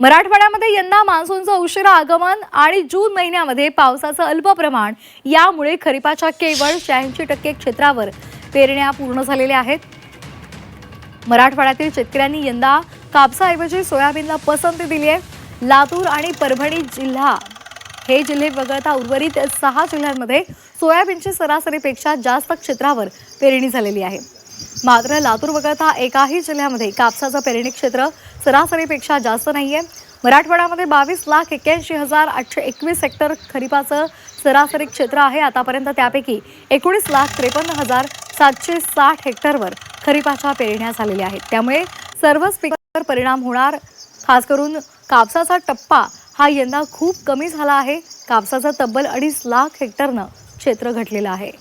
मराठवाड्यामध्ये यंदा मान्सूनचं उशिरा आगमन आणि जून महिन्यामध्ये पावसाचं अल्प प्रमाण यामुळे खरीपाच्या केवळ 86% क्षेत्रावर पेरण्या पूर्ण झालेल्या आहेत। मराठवाड्यातील शेतकऱ्यांनी यंदा कापसाऐवजी सोयाबीनला पसंती दिली आहे। लातूर आणि परभणी जिल्हा हे जिल्हे वगळता उर्वरित 6 जिल्ह्यांमध्ये सोयाबीनची सरासरीपेक्षा जास्त क्षेत्रावर पेरणी झालेली आहे। मात्र लातूर वगळता एकाही जिल्ह्यामध्ये कापसाचं पेरणी क्षेत्र सरासरीपेक्षा जास्त नाहीये। मराठवाड्यामध्ये 22,81,821 हेक्टर खरीपाचं सरासरी क्षेत्र आहे। आतापर्यंत त्यापैकी 19,53,760 हेक्टरवर खरीपाच्या पेरण्या झालेल्या आहेत। त्यामुळे सर्वच पिकांवर परिणाम होणार। खास करून कापसाचा टप्पा हा यंदा खूप कमी झाला आहे। कापसाचं तब्बल 2.5 लाख हेक्टरनं क्षेत्र घटलेलं आहे।